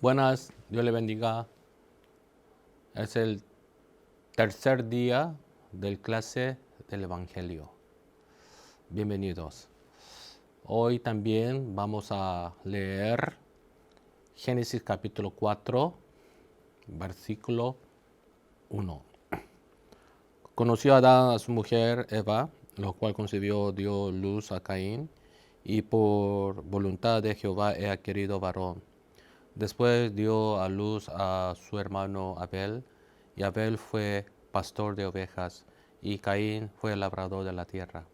Buenas, Dios le bendiga. Es el tercer día del clase del Evangelio. Bienvenidos. Hoy también vamos a leer Génesis capítulo 4, versículo 1. Conoció Adán a su mujer Eva, lo cual concibió, dio luz a Caín, y por voluntad de Jehová he adquirido varón. Después dio a luz a su hermano Abel, y Abel fue pastor de ovejas, y Caín fue labrador de la tierra.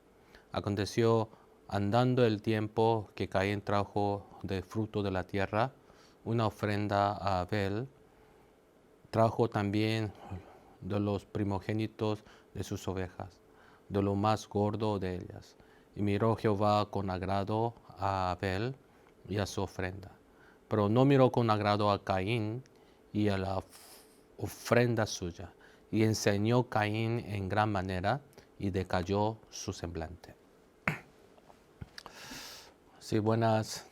Aconteció, andando el tiempo, que Caín trajo del fruto de la tierra una ofrenda a Abel. Trajo también de los primogénitos de sus ovejas, de lo más gordo de ellas. Y miró Jehová con agrado a Abel y a su ofrenda, pero no miró con agrado a Caín y a la ofrenda suya. Y enseñó Caín en gran manera y decayó su semblante. Sí, buenas.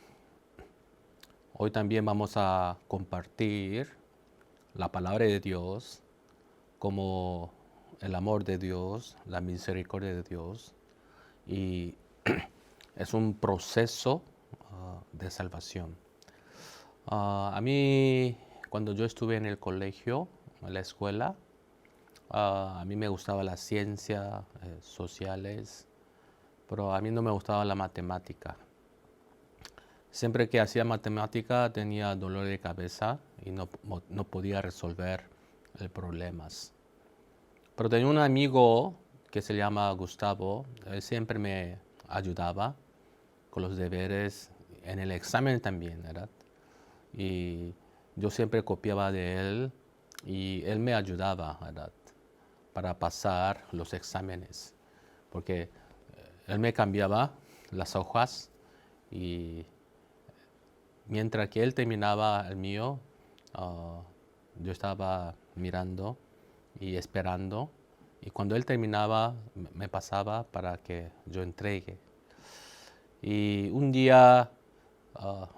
Hoy también vamos a compartir la palabra de Dios como el amor de Dios, la misericordia de Dios. Y es un proceso de salvación. A mí, cuando yo estuve en el colegio, en la escuela, a mí me gustaba la ciencia, sociales, pero a mí no me gustaba la matemática. Siempre que hacía matemática tenía dolor de cabeza y no podía resolver problemas. Pero tenía un amigo que se llama Gustavo, él siempre me ayudaba con los deberes, en el examen también, ¿verdad? Y yo siempre copiaba de él y él me ayudaba, ¿verdad? Para pasar los exámenes, porque él me cambiaba las hojas y mientras que él terminaba el mío, yo estaba mirando y esperando. Y cuando él terminaba, me pasaba para que yo entregue. Y un día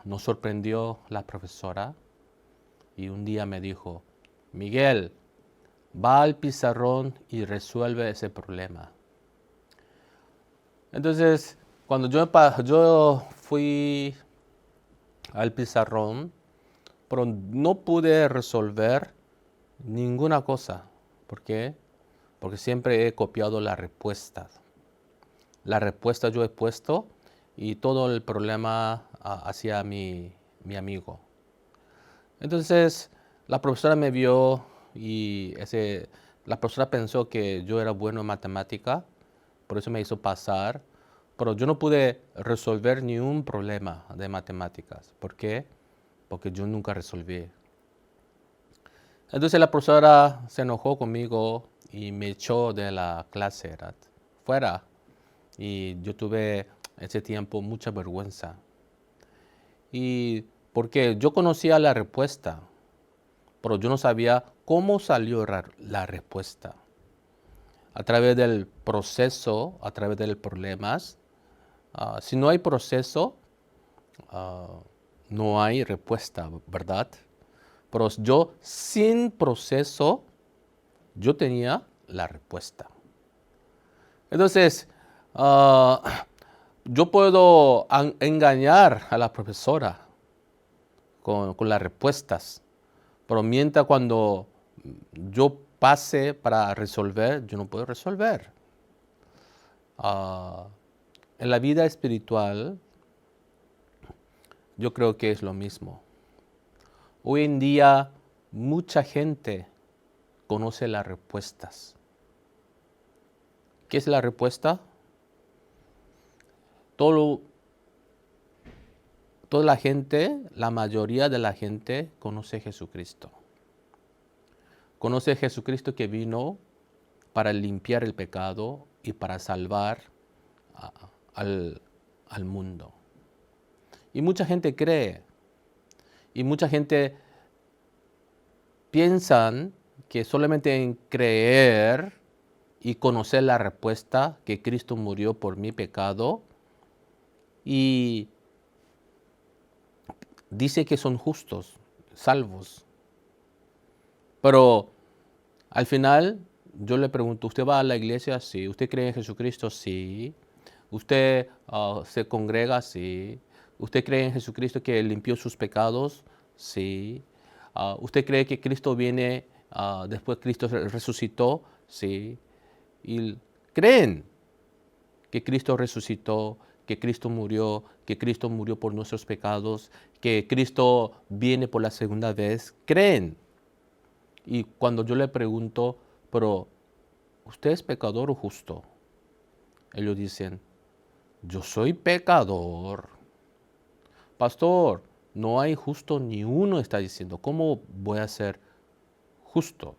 nos sorprendió la profesora y un día me dijo, Miguel, va al pizarrón y resuelve ese problema. Entonces, cuando yo fui al pizarrón, pero no pude resolver ninguna cosa. ¿Por qué? Porque siempre he copiado la respuesta. La respuesta yo he puesto y todo el problema hacia mi amigo. Entonces, la profesora me vio y la profesora pensó que yo era bueno en matemática, por eso me hizo pasar, pero yo no pude resolver ni un problema de matemáticas. ¿Por qué? Porque yo nunca resolví. Entonces la profesora se enojó conmigo y me echó de la clase, ¿verdad? Fuera. Y yo tuve ese tiempo mucha vergüenza. Y porque yo conocía la respuesta, pero yo no sabía cómo salió la respuesta. A través del proceso, a través de los problemas. Si no hay proceso, no hay respuesta, ¿verdad? Pero yo sin proceso, yo tenía la respuesta. Entonces, yo puedo engañar a la profesora con las respuestas, pero mientras cuando yo pase para resolver, yo no puedo resolver. En la vida espiritual, yo creo que es lo mismo. Hoy en día, mucha gente conoce las respuestas. ¿Qué es la respuesta? Toda la gente, la mayoría de la gente conoce a Jesucristo. Conoce a Jesucristo que vino para limpiar el pecado y para salvar al mundo. Y mucha gente cree. Y mucha gente piensa que solamente en creer y conocer la respuesta que Cristo murió por mi pecado y dice que son justos. salvos. Pero al final yo le pregunto, ¿usted va a la iglesia? Sí. ¿Usted cree en Jesucristo? Sí. ¿Usted se congrega? Sí. ¿Usted cree en Jesucristo que limpió sus pecados? Sí. ¿Usted cree que Cristo viene, después Cristo resucitó? Sí. Y creen que Cristo resucitó, que Cristo murió por nuestros pecados, que Cristo viene por la segunda vez. Creen. Y cuando yo le pregunto, pero ¿usted es pecador o justo? Ellos dicen, yo soy pecador. Pastor, no hay justo ni uno, está diciendo. ¿Cómo voy a ser justo?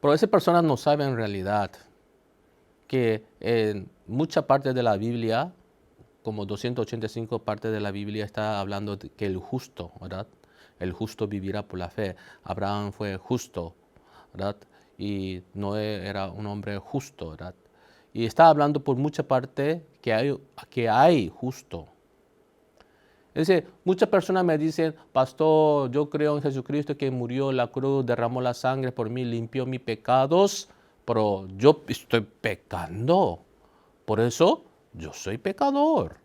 Pero esas personas no saben en realidad que en mucha parte de la Biblia, como 285 partes de la Biblia, está hablando de que el justo, ¿verdad? El justo vivirá por la fe. Abraham fue justo, ¿verdad? Y Noé era un hombre justo, ¿verdad? Y está hablando por mucha parte que hay justo. Es decir, muchas personas me dicen, pastor, yo creo en Jesucristo que murió en la cruz, derramó la sangre por mí, limpió mis pecados, pero yo estoy pecando. Por eso yo soy pecador.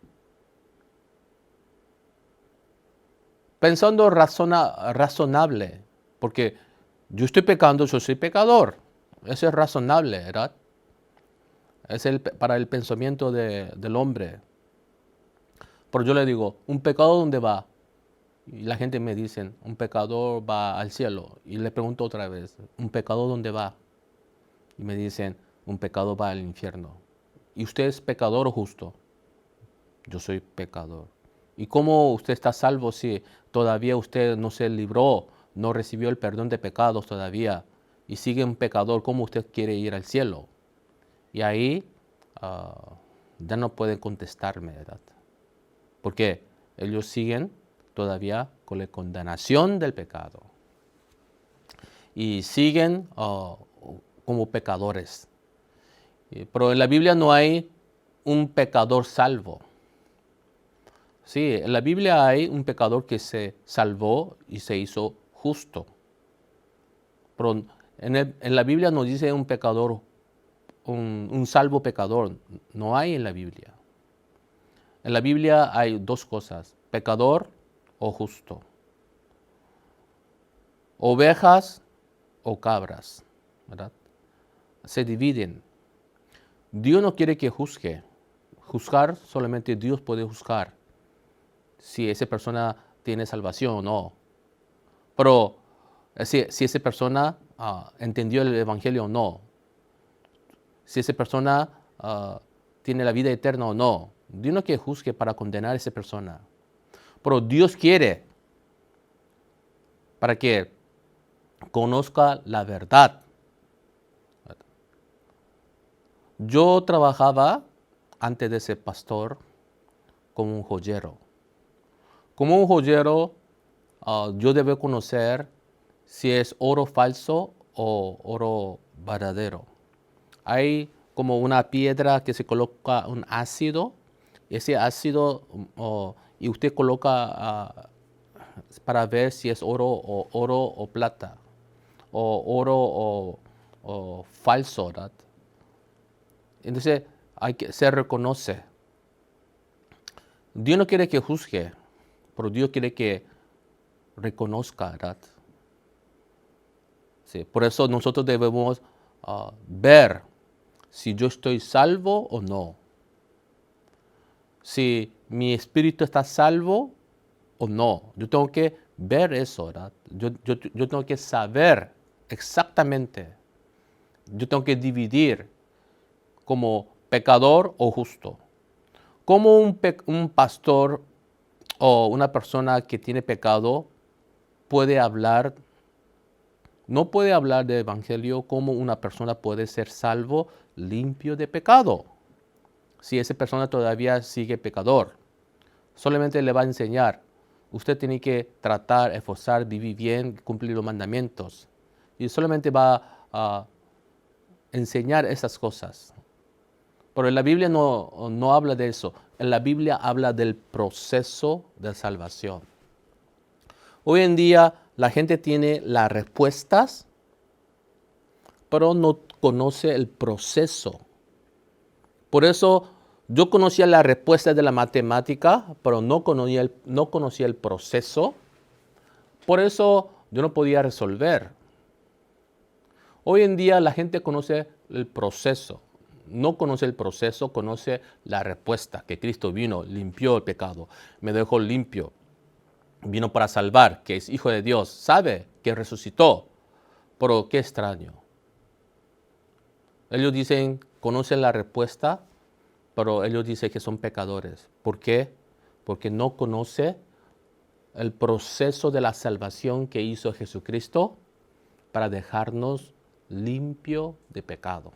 Pensando razonable, porque yo estoy pecando, yo soy pecador. Eso es razonable, ¿verdad? Es para el pensamiento del hombre. Pero yo le digo, ¿un pecado dónde va? Y la gente me dice, un pecador va al cielo. Y le pregunto otra vez, ¿un pecado dónde va? Y me dicen, un pecado va al infierno. ¿Y usted es pecador o justo? Yo soy pecador. ¿Y cómo usted está salvo si todavía usted no se libró, no recibió el perdón de pecados todavía y sigue un pecador? ¿Cómo usted quiere ir al cielo? Y ahí ya no pueden contestarme, ¿verdad? Porque ellos siguen todavía con la condenación del pecado y siguen como pecadores. Pero en la Biblia no hay un pecador salvo. Sí, en la Biblia hay un pecador que se salvó y se hizo justo. Pero en la Biblia no dice un pecador, un salvo pecador. No hay en la Biblia. En la Biblia hay dos cosas, pecador o justo. Ovejas o cabras, ¿verdad? Se dividen. Dios no quiere que juzgue. Juzgar, solamente Dios puede juzgar si esa persona tiene salvación o no. Pero si esa persona entendió el Evangelio o no. Si esa persona tiene la vida eterna o no. Dios no quiere juzgue para condenar a esa persona. Pero Dios quiere para que conozca la verdad. Yo trabajaba antes de ser pastor como un joyero. Como un joyero, yo debo conocer si es oro falso o oro verdadero. Hay como una piedra que se coloca un ácido. Ese ácido y usted coloca para ver si es oro o plata o oro o falso, ¿verdad? Entonces se reconoce. Dios no quiere que juzgue, pero Dios quiere que reconozca, ¿verdad? Sí, por eso nosotros debemos ver si yo estoy salvo o no. Si mi espíritu está salvo o no. Yo tengo que ver eso, ¿verdad? Yo tengo que saber exactamente. Yo tengo que dividir como pecador o justo. Como un pastor o una persona que tiene pecado puede hablar, no puede hablar del evangelio como una persona puede ser salvo, limpio de pecado. Si esa persona todavía sigue pecador, solamente le va a enseñar. Usted tiene que tratar, esforzar, vivir bien, cumplir los mandamientos. Y solamente va a enseñar esas cosas. Pero en la Biblia no habla de eso. En la Biblia habla del proceso de salvación. Hoy en día la gente tiene las respuestas, pero no conoce el proceso. Por eso yo conocía la respuesta de la matemática, pero no conocía el proceso. Por eso yo no podía resolver. Hoy en día la gente conoce el proceso. No conoce el proceso, conoce la respuesta, que Cristo vino, limpió el pecado, me dejó limpio. Vino para salvar, que es Hijo de Dios, sabe que resucitó. Pero qué extraño. Ellos dicen, conocen la respuesta, pero ellos dicen que son pecadores. ¿Por qué? Porque no conoce el proceso de la salvación que hizo Jesucristo para dejarnos limpio de pecado.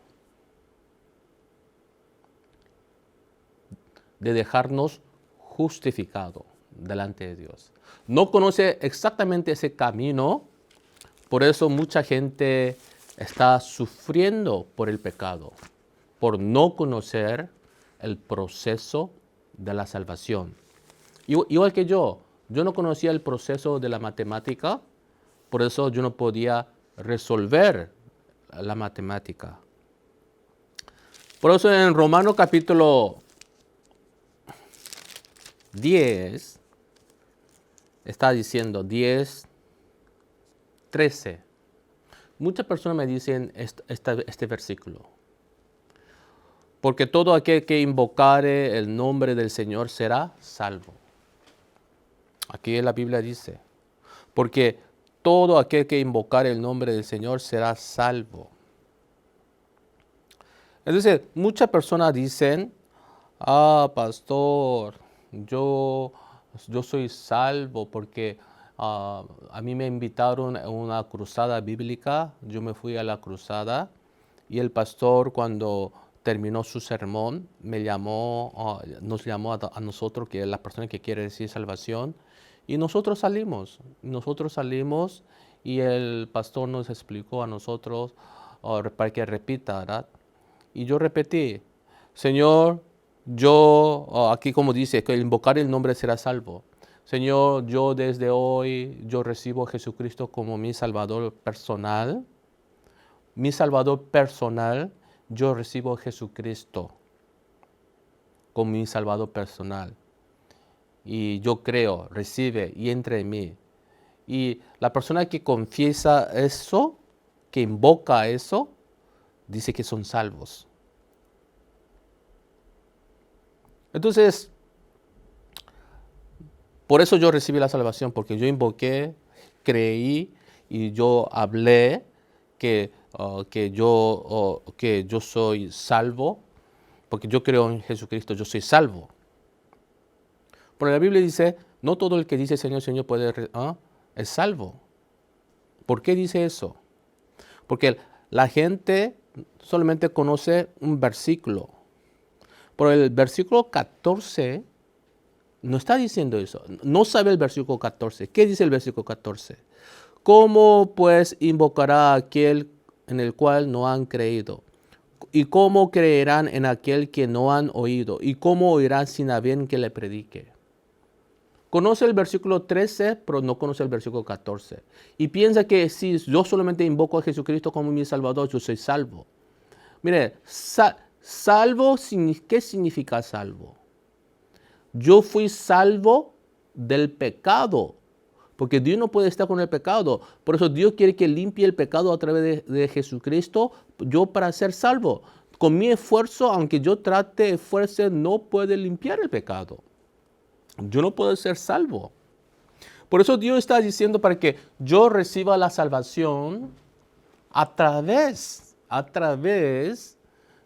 De dejarnos justificado delante de Dios. No conoce exactamente ese camino, por eso mucha gente está sufriendo por el pecado, por no conocer el proceso de la salvación. Igual que yo no conocía el proceso de la matemática, por eso yo no podía resolver la matemática. Por eso en Romanos capítulo 10, está diciendo 10, 13. Muchas personas me dicen este versículo. Porque todo aquel que invocare el nombre del Señor será salvo. Aquí la Biblia dice, porque todo aquel que invocare el nombre del Señor será salvo. Entonces, muchas personas dicen, pastor, yo soy salvo porque a mí me invitaron a una cruzada bíblica, yo me fui a la cruzada y el pastor cuando terminó su sermón nos llamó a nosotros, que es la persona que quiere decir salvación, y nosotros salimos y el pastor nos explicó a nosotros para que repita, ¿verdad? Y yo repetí, Señor, aquí como dice, que invocar el nombre será salvo. Señor, yo desde hoy, yo recibo a Jesucristo como mi Salvador personal. Mi Salvador personal, yo recibo a Jesucristo como mi Salvador personal. Y yo creo, recibe y entra en mí. Y la persona que confiesa eso, que invoca eso, dice que son salvos. Entonces, por eso yo recibí la salvación, porque yo invoqué, creí y yo hablé que yo soy salvo, porque yo creo en Jesucristo, yo soy salvo. Pero la Biblia dice, no todo el que dice Señor, Señor es salvo. ¿Por qué dice eso? Porque la gente solamente conoce un versículo. Pero el versículo 14 no está diciendo eso. No sabe el versículo 14. ¿Qué dice el versículo 14? ¿Cómo pues invocará a aquel en el cual no han creído? ¿Y cómo creerán en aquel que no han oído? ¿Y cómo oirán sin haber que le predique? Conoce el versículo 13, pero no conoce el versículo 14. Y piensa que si yo solamente invoco a Jesucristo como mi Salvador, yo soy salvo. Mire, salvo, ¿qué significa salvo? Yo fui salvo del pecado, porque Dios no puede estar con el pecado. Por eso Dios quiere que limpie el pecado a través de Jesucristo, yo para ser salvo. Con mi esfuerzo, aunque yo trate esfuerzo, no puede limpiar el pecado. Yo no puedo ser salvo. Por eso Dios está diciendo para que yo reciba la salvación a través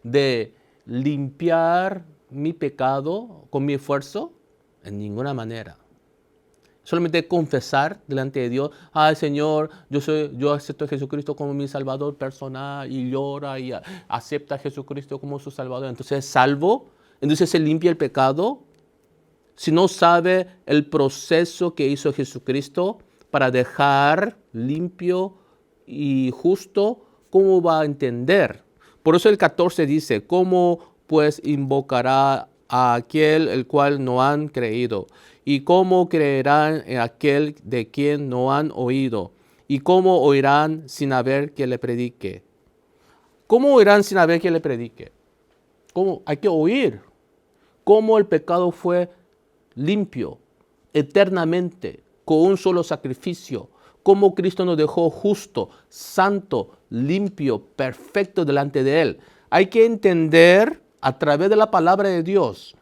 de limpiar mi pecado con mi esfuerzo, en ninguna manera. Solamente confesar delante de Dios, Señor, yo acepto a Jesucristo como mi Salvador personal, y llora y acepta a Jesucristo como su Salvador. Entonces es salvo, entonces se limpia el pecado. Si no sabe el proceso que hizo Jesucristo para dejar limpio y justo, ¿cómo va a entender? Por eso el 14 dice, ¿cómo pues invocará a aquel el cual no han creído? ¿Y cómo creerán en aquel de quien no han oído? ¿Y cómo oirán sin haber que le predique? ¿Cómo oirán sin haber que le predique? ¿Cómo? Hay que oír. Cómo el pecado fue limpio, eternamente, con un solo sacrificio. Cómo Cristo nos dejó justo, santo, limpio, perfecto delante de Él. Hay que entender a través de la palabra de Dios.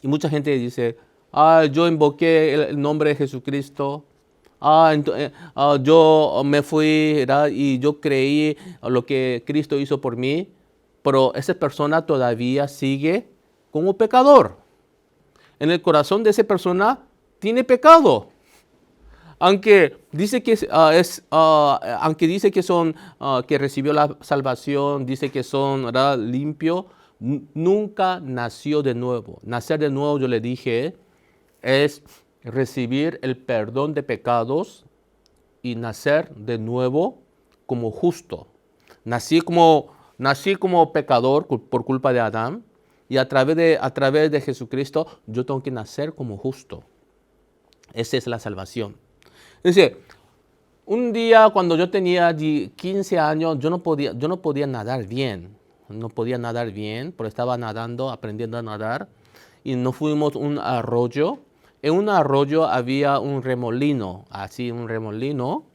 Y mucha gente dice, yo invoqué el nombre de Jesucristo. Yo me fui, ¿verdad? Y yo creí lo que Cristo hizo por mí. Pero esa persona todavía sigue como pecador. En el corazón de esa persona tiene pecado. Aunque dice que aunque dice que son que recibió la salvación, dice que son, ¿verdad?, limpio, nunca nació de nuevo. Nacer de nuevo, yo le dije, es recibir el perdón de pecados y nacer de nuevo como justo. Nací como pecador por culpa de Adán, y a través de Jesucristo yo tengo que nacer como justo. Esa es la salvación. Dice, un día cuando yo tenía 15 años, yo no podía nadar bien. No podía nadar bien, pero estaba nadando, aprendiendo a nadar. Y nos fuimos a un arroyo. En un arroyo había un remolino, así un remolino.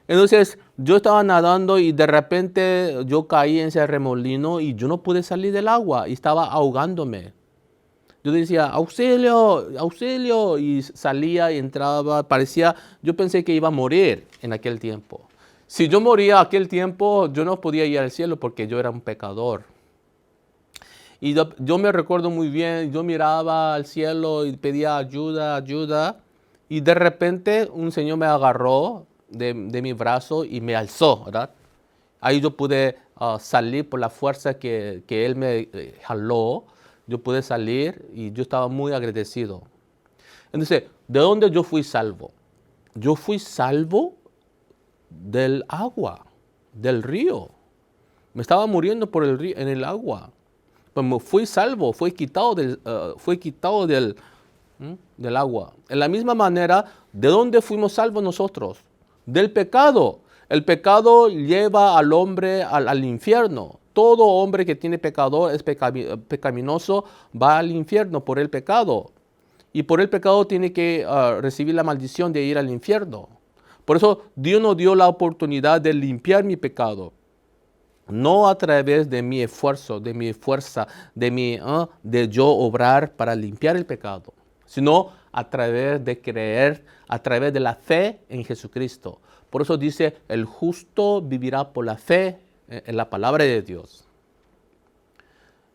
Entonces yo estaba nadando y de repente yo caí en ese remolino y yo no pude salir del agua y estaba ahogándome. Yo decía, auxilio, auxilio, y salía y entraba, yo pensé que iba a morir en aquel tiempo. Si yo moría aquel tiempo, yo no podía ir al cielo porque yo era un pecador. Y yo me recuerdo muy bien, yo miraba al cielo y pedía ayuda, ayuda, y de repente un señor me agarró de mi brazo y me alzó, ¿verdad? Ahí yo pude salir por la fuerza que él me jaló. Yo pude salir y yo estaba muy agradecido. Entonces, ¿de dónde yo fui salvo? Yo fui salvo del agua, del río. Me estaba muriendo por el río, en el agua. Pero me fui salvo, fue quitado del agua. En la misma manera, ¿de dónde fuimos salvos nosotros? Del pecado. El pecado lleva al hombre al infierno. Todo hombre que tiene pecador es pecaminoso, va al infierno por el pecado. Y por el pecado tiene que recibir la maldición de ir al infierno. Por eso Dios nos dio la oportunidad de limpiar mi pecado. No a través de mi esfuerzo, de mi fuerza, de yo obrar para limpiar el pecado, sino a través de creer, a través de la fe en Jesucristo. Por eso dice, el justo vivirá por la fe en la palabra de Dios.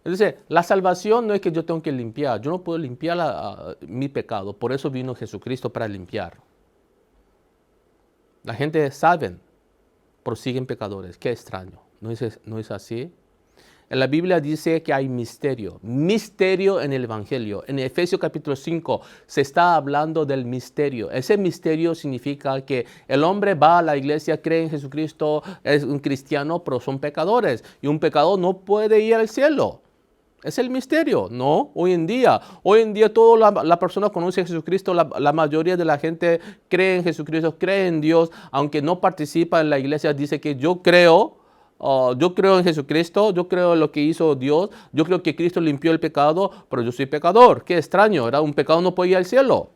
Entonces, la salvación no es que yo tengo que limpiar. Yo no puedo limpiar mi pecado. Por eso vino Jesucristo para limpiar. La gente sabe, pero siguen pecadores. Qué extraño. ¿No es así? En la Biblia dice que hay misterio en el Evangelio. En Efesios capítulo 5 se está hablando del misterio. Ese misterio significa que el hombre va a la iglesia, cree en Jesucristo, es un cristiano, pero son pecadores. Y un pecador no puede ir al cielo. Es el misterio, ¿no? Hoy en día toda la persona conoce a Jesucristo, la mayoría de la gente cree en Jesucristo, cree en Dios, aunque no participa en la iglesia, dice que yo creo en Jesucristo, yo creo en lo que hizo Dios, yo creo que Cristo limpió el pecado, pero yo soy pecador. Qué extraño, ¿verdad? Un pecado no puede ir al cielo.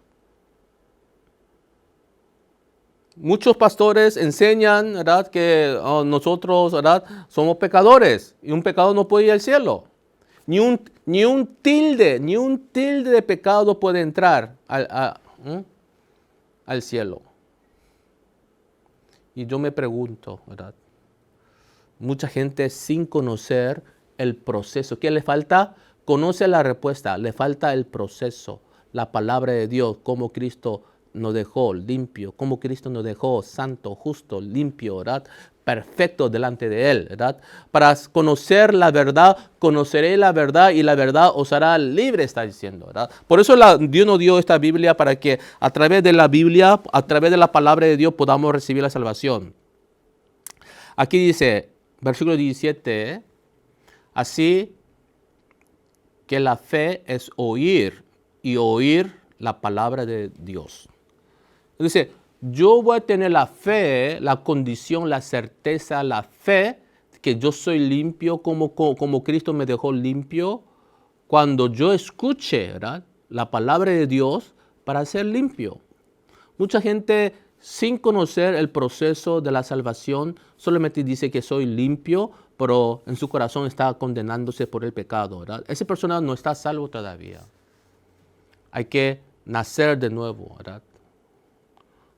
Muchos pastores enseñan, ¿verdad?, que nosotros, ¿verdad?, somos pecadores y un pecado no puede ir al cielo. Ni un tilde de pecado puede entrar al cielo. Y yo me pregunto, ¿verdad? Mucha gente sin conocer el proceso. ¿Qué le falta? Conoce la respuesta, le falta el proceso, la palabra de Dios, cómo Cristo nos dejó limpio, cómo Cristo nos dejó santo, justo, limpio, ¿verdad?, perfecto delante de Él, ¿verdad? Para conocer la verdad, conoceré la verdad y la verdad os hará libre, está diciendo, ¿verdad? Por eso Dios nos dio esta Biblia para que a través de la Biblia, a través de la palabra de Dios podamos recibir la salvación. Aquí dice, versículo 17, así que la fe es oír y oír la palabra de Dios. Dice, yo voy a tener la fe, la condición, la certeza, la fe que yo soy limpio como Cristo me dejó limpio cuando yo escuche, ¿verdad?, la palabra de Dios para ser limpio. Mucha gente sin conocer el proceso de la salvación solamente dice que soy limpio, pero en su corazón está condenándose por el pecado, ¿verdad? Esa persona no está salvo todavía. Hay que nacer de nuevo, ¿verdad?,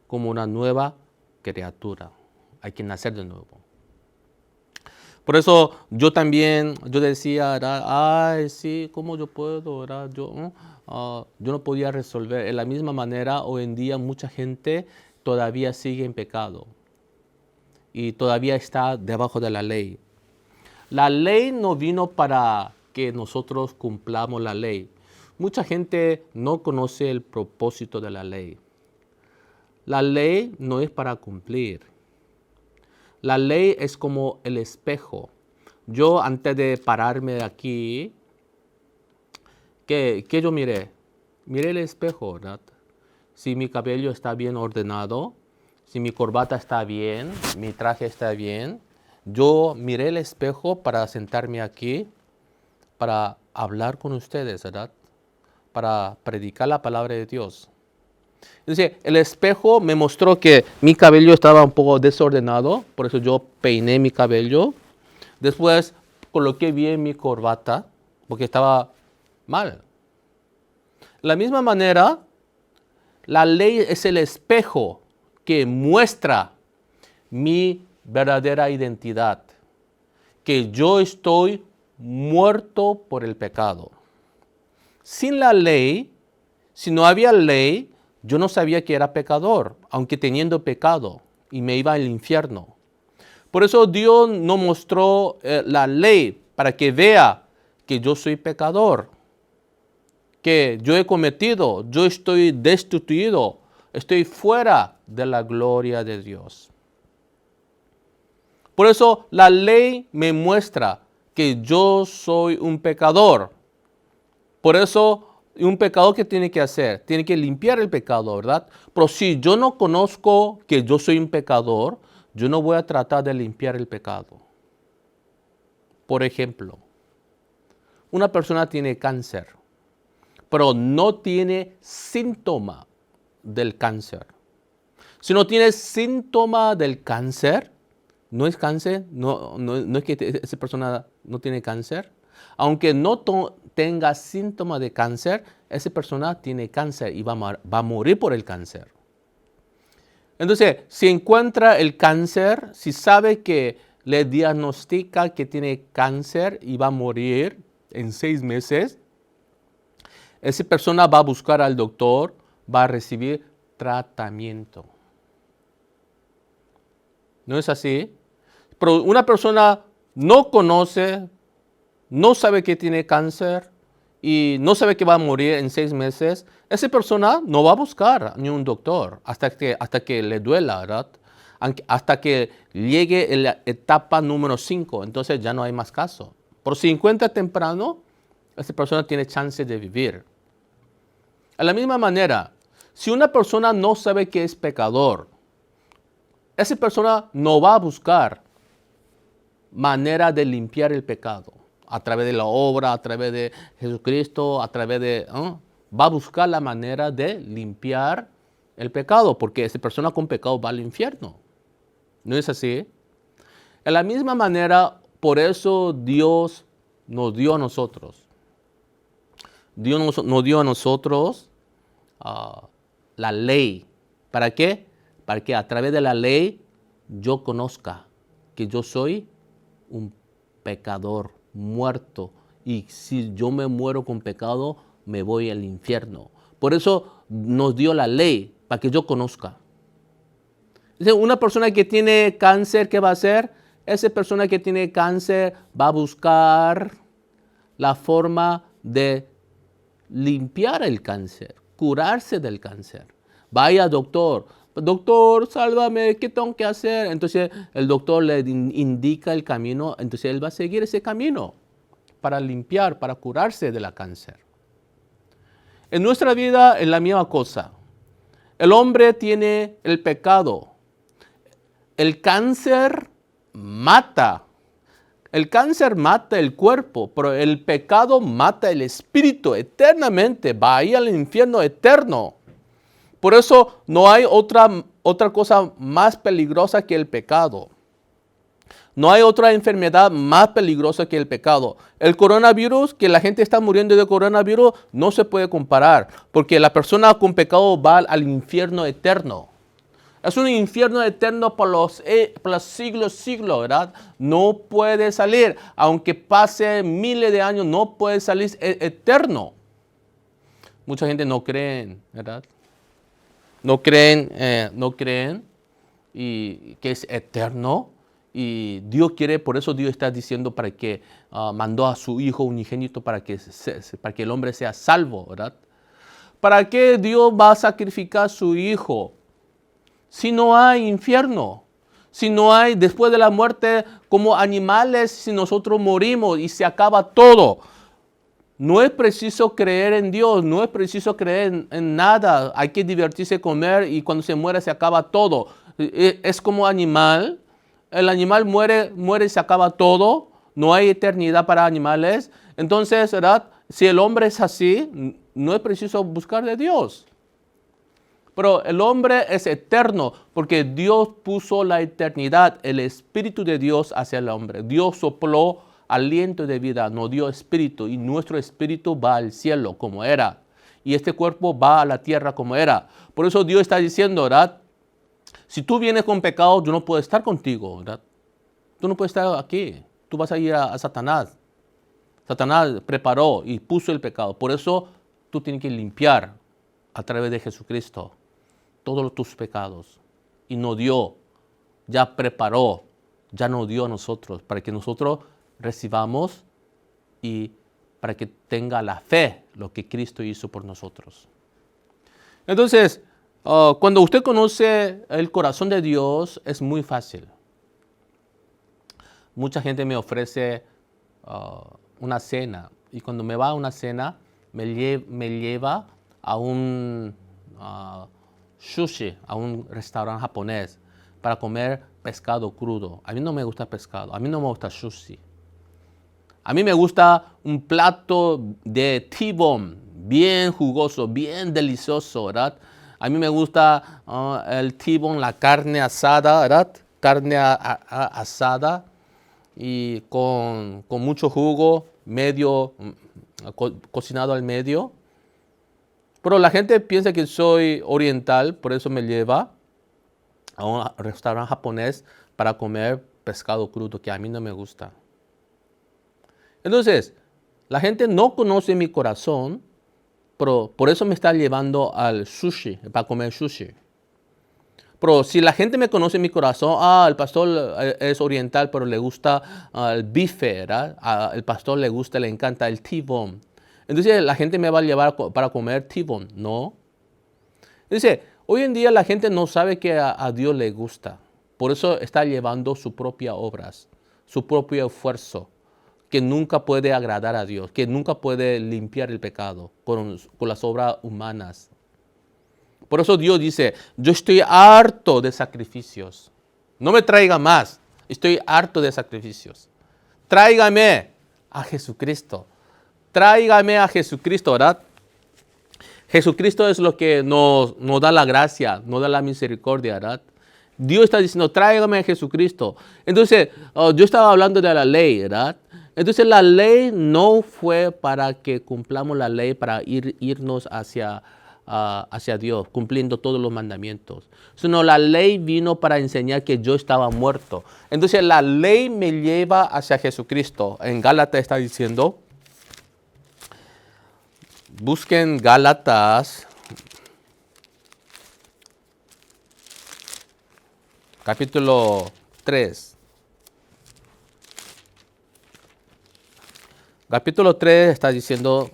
como una nueva criatura. Hay que nacer de nuevo. Por eso yo decía, ¿verdad?, ay, sí, ¿cómo yo puedo, verdad? Yo no podía resolver. De la misma manera, hoy en día mucha gente todavía sigue en pecado y todavía está debajo de la ley. La ley no vino para que nosotros cumplamos la ley. Mucha gente no conoce el propósito de la ley. La ley no es para cumplir. La ley es como el espejo. Yo antes de pararme aquí, ¿qué yo miré? Miré el espejo, ¿verdad? Si mi cabello está bien ordenado, si mi corbata está bien, mi traje está bien. Yo miré el espejo para sentarme aquí, para hablar con ustedes, ¿verdad?, para predicar la palabra de Dios. Entonces, el espejo me mostró que mi cabello estaba un poco desordenado, por eso yo peiné mi cabello. Después coloqué bien mi corbata, porque estaba mal. De la misma manera, la ley es el espejo que muestra mi verdadera identidad, que yo estoy muerto por el pecado. Sin la ley, si no había ley, yo no sabía que era pecador, aunque teniendo pecado, y me iba al infierno. Por eso Dios no mostró la ley para que vea que yo soy pecador, que yo he cometido, yo estoy destituido, estoy fuera de la gloria de Dios. Por eso la ley me muestra que yo soy un pecador. Por eso un pecador, ¿qué tiene que hacer? Tiene que limpiar el pecado, ¿verdad? Pero si yo no conozco que yo soy un pecador, yo no voy a tratar de limpiar el pecado. Por ejemplo, una persona tiene cáncer, pero no tiene síntoma del cáncer. Si no tiene síntoma del cáncer, no es cáncer, no es que esa persona no tiene cáncer. Aunque no tenga síntomas de cáncer, esa persona tiene cáncer y va a morir por el cáncer. Entonces, si encuentra el cáncer, si sabe que le diagnostica que tiene cáncer y va a morir en 6 meses, esa persona va a buscar al doctor, va a recibir tratamiento. ¿No es así? Pero una persona no conoce, no sabe que tiene cáncer y no sabe que va a morir en 6 meses, esa persona no va a buscar ni un doctor hasta que le duela, ¿verdad? Hasta que llegue la etapa número 5, entonces ya no hay más caso. Pero si encuentra temprano, esa persona tiene chance de vivir. De la misma manera, si una persona no sabe que es pecador, esa persona no va a buscar manera de limpiar el pecado a través de la obra, a través de Jesucristo, a través de... va a buscar la manera de limpiar el pecado, porque esa persona con pecado va al infierno. ¿No es así? De la misma manera, por eso Dios nos dio a nosotros. Dios nos dio a nosotros la ley. ¿Para qué? Para que a través de la ley yo conozca que yo soy un pecador muerto. Y si yo me muero con pecado, me voy al infierno. Por eso nos dio la ley, para que yo conozca. Una persona que tiene cáncer, ¿qué va a hacer? Esa persona que tiene cáncer va a buscar la forma de limpiar el cáncer, curarse del cáncer. Vaya doctor, sálvame, ¿qué tengo que hacer? Entonces el doctor le indica el camino, entonces él va a seguir ese camino para limpiar, para curarse de la cáncer. En nuestra vida es la misma cosa. El hombre tiene el pecado. El cáncer mata. El cáncer mata el cuerpo, pero el pecado mata el espíritu eternamente. Va ahí al infierno eterno. Por eso no hay otra cosa más peligrosa que el pecado. No hay otra enfermedad más peligrosa que el pecado. El coronavirus, que la gente está muriendo de coronavirus, no se puede comparar, porque la persona con pecado va al infierno eterno. Es un infierno eterno por los siglos, ¿verdad? No puede salir, aunque pase miles de años, no puede salir eterno. Mucha gente no cree, ¿verdad? No creen y que es eterno. Y Dios quiere, por eso Dios está diciendo para que mandó a su Hijo unigénito para que el hombre sea salvo, ¿verdad? ¿Para qué Dios va a sacrificar a su Hijo? Si no hay infierno, si no hay después de la muerte como animales, si nosotros morimos y se acaba todo. No es preciso creer en Dios, no es preciso creer en nada. Hay que divertirse, comer y cuando se muere se acaba todo. Es como animal. El animal muere y se acaba todo. No hay eternidad para animales. Entonces, ¿verdad? Si el hombre es así, no es preciso buscar de Dios. Pero el hombre es eterno porque Dios puso la eternidad, el Espíritu de Dios hacia el hombre. Dios sopló aliento de vida, nos dio espíritu y nuestro espíritu va al cielo como era. Y este cuerpo va a la tierra como era. Por eso Dios está diciendo, ¿verdad? Si tú vienes con pecado, yo no puedo estar contigo, ¿verdad? Tú no puedes estar aquí. Tú vas a ir a Satanás. Satanás preparó y puso el pecado. Por eso tú tienes que limpiar a través de Jesucristo todos tus pecados. Y nos dio, ya preparó, ya nos dio a nosotros para que nosotros recibamos y para que tenga la fe lo que Cristo hizo por nosotros. Entonces, cuando usted conoce el corazón de Dios, es muy fácil. Mucha gente me ofrece una cena y cuando me va a una cena, me lleva a un sushi, a un restaurante japonés para comer pescado crudo. A mí no me gusta pescado, a mí no me gusta sushi. A mí me gusta un plato de T-bone, bien jugoso, bien delicioso, ¿verdad? A mí me gusta el T-bone, la carne asada, ¿verdad? Carne asada y con mucho jugo, medio cocinado al medio. Pero la gente piensa que soy oriental, por eso me lleva a un restaurante japonés para comer pescado crudo, que a mí no me gusta. Entonces, la gente no conoce mi corazón, pero por eso me está llevando al sushi, para comer sushi. Pero si la gente me conoce mi corazón, el pastor es oriental, pero le gusta el bife, ¿verdad? El pastor le encanta el T-bone. Entonces la gente me va a llevar para comer T-bone, ¿no? Dice, hoy en día la gente no sabe que a Dios le gusta. Por eso está llevando sus propias obras, su propio esfuerzo, que nunca puede agradar a Dios, que nunca puede limpiar el pecado con las obras humanas. Por eso Dios dice, yo estoy harto de sacrificios. No me traiga más, estoy harto de sacrificios. Tráigame a Jesucristo. Tráigame a Jesucristo, ¿verdad? Jesucristo es lo que nos da la gracia, nos da la misericordia, ¿verdad? Dios está diciendo, tráigame a Jesucristo. Entonces, yo estaba hablando de la ley, ¿verdad? Entonces, la ley no fue para que cumplamos la ley, para irnos hacia Dios, cumpliendo todos los mandamientos. Sino la ley vino para enseñar que yo estaba muerto. Entonces, la ley me lleva hacia Jesucristo. En Gálatas está diciendo, busquen Gálatas, capítulo 3. Capítulo 3 está diciendo,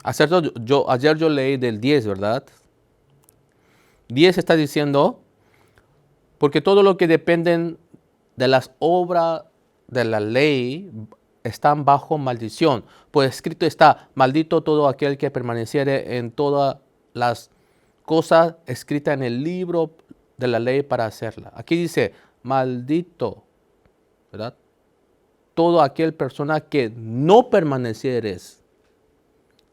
ayer yo leí del 10, ¿verdad? 10 está diciendo, porque todo lo que dependen de las obras de la ley están bajo maldición. Pues escrito está, maldito todo aquel que permaneciere en todas las cosas escritas en el libro de la ley para hacerla. Aquí dice, maldito, ¿verdad? Todo aquel persona que no permanecieres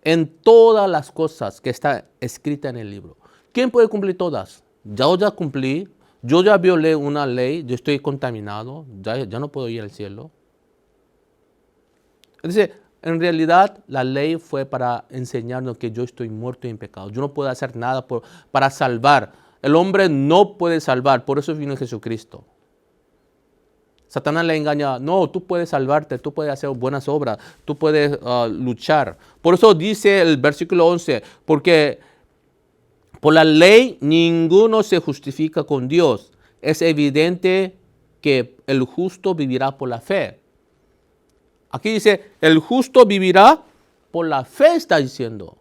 en todas las cosas que está escrita en el libro. ¿Quién puede cumplir todas? Yo ya cumplí, yo ya violé una ley, yo estoy contaminado, ya no puedo ir al cielo. Es decir, en realidad la ley fue para enseñarnos que yo estoy muerto en pecado. Yo no puedo hacer nada para salvar. El hombre no puede salvar, por eso vino Jesucristo. Satanás le engaña, no, tú puedes salvarte, tú puedes hacer buenas obras, tú puedes luchar. Por eso dice el versículo 11, porque por la ley ninguno se justifica con Dios. Es evidente que el justo vivirá por la fe. Aquí dice, el justo vivirá por la fe, está diciendo.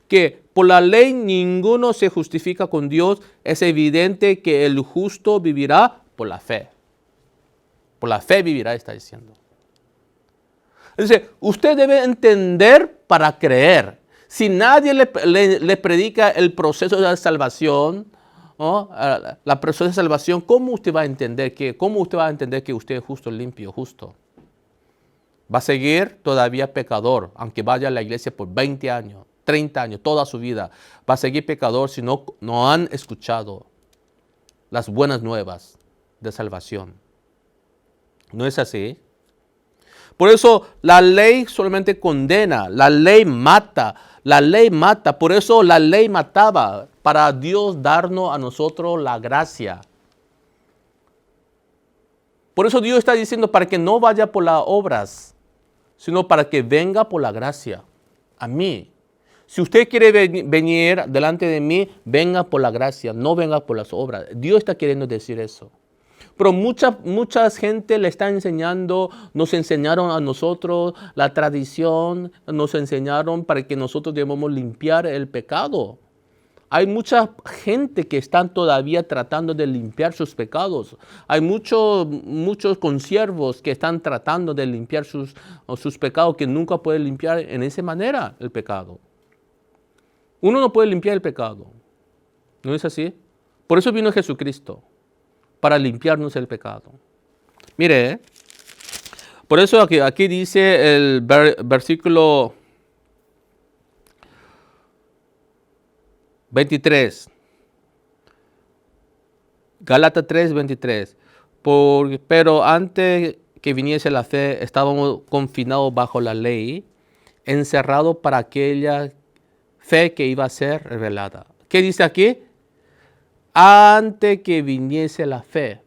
Que por la ley ninguno se justifica con Dios. Es evidente que el justo vivirá por la fe. Por la fe vivirá, está diciendo. Dice, usted debe entender para creer. Si nadie le predica el proceso de la salvación, ¿no? La proceso de salvación, ¿cómo usted va a entender que usted es justo, limpio, justo? Va a seguir todavía pecador, aunque vaya a la iglesia por 20 años, 30 años, toda su vida. Va a seguir pecador si no han escuchado las buenas nuevas de salvación. ¿No es así? Por eso la ley solamente condena, la ley mata. Por eso la ley mataba, para Dios darnos a nosotros la gracia. Por eso Dios está diciendo para que no vaya por las obras, sino para que venga por la gracia, a mí. Si usted quiere venir delante de mí, venga por la gracia, no venga por las obras. Dios está queriendo decir eso. Pero mucha gente le está enseñando, nos enseñaron a nosotros la tradición, nos enseñaron para que nosotros debamos limpiar el pecado. Hay mucha gente que están todavía tratando de limpiar sus pecados. Hay muchos consiervos que están tratando de limpiar sus pecados, que nunca pueden limpiar en esa manera el pecado. Uno no puede limpiar el pecado. ¿No es así? Por eso vino Jesucristo, para limpiarnos el pecado. Mire, por eso aquí dice el versículo 23. Gálatas 3, 23. Pero antes que viniese la fe, estábamos confinados bajo la ley, encerrados para aquella fe que iba a ser revelada. ¿Qué dice aquí? Antes que viniese la fe,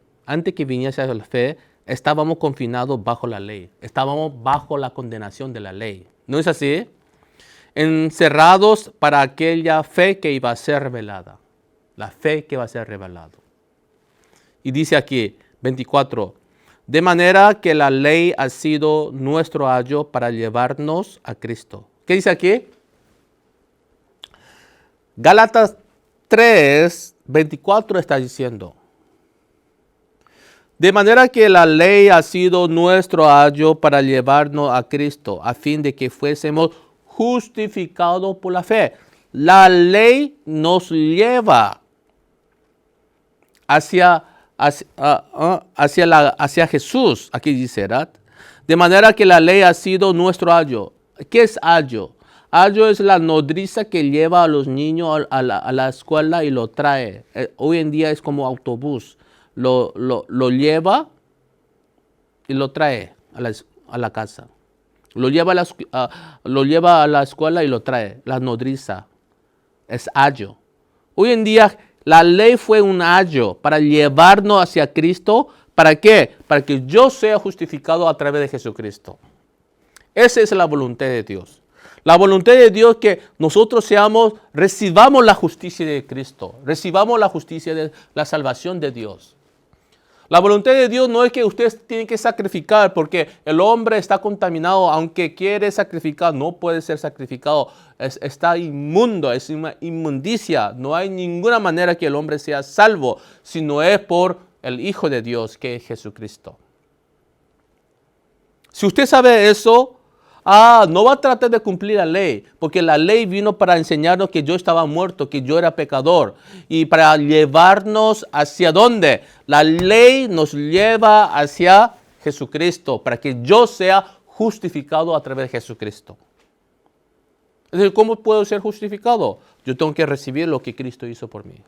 estábamos confinados bajo la ley. Estábamos bajo la condenación de la ley. ¿No es así? Encerrados para aquella fe que iba a ser revelada. La fe que va a ser revelada. Y dice aquí, 24, de manera que la ley ha sido nuestro ayo para llevarnos a Cristo. ¿Qué dice aquí? Gálatas 3, 24 está diciendo. De manera que la ley ha sido nuestro ayo para llevarnos a Cristo, a fin de que fuésemos justificados por la fe. La ley nos lleva hacia Jesús, aquí dice, ¿verdad? De manera que la ley ha sido nuestro ayo. ¿Qué es ayo? Ayo es la nodriza que lleva a los niños a la escuela y lo trae. Hoy en día es como autobús. Lo lleva y lo trae a la casa. Lo lleva a la escuela y lo trae. La nodriza es ayo. Hoy en día la ley fue un ayo para llevarnos hacia Cristo. ¿Para qué? Para que yo sea justificado a través de Jesucristo. Esa es la voluntad de Dios. La voluntad de Dios es que nosotros recibamos la justicia de Cristo. Recibamos la justicia de la salvación de Dios. La voluntad de Dios no es que usted tiene que sacrificar, porque el hombre está contaminado, aunque quiere sacrificar, no puede ser sacrificado. Está inmundo, es una inmundicia. No hay ninguna manera que el hombre sea salvo, si no es por el Hijo de Dios, que es Jesucristo. Si usted sabe eso, no va a tratar de cumplir la ley, porque la ley vino para enseñarnos que yo estaba muerto, que yo era pecador, y para llevarnos hacia dónde. La ley nos lleva hacia Jesucristo, para que yo sea justificado a través de Jesucristo. Es decir, ¿cómo puedo ser justificado? Yo tengo que recibir lo que Cristo hizo por mí,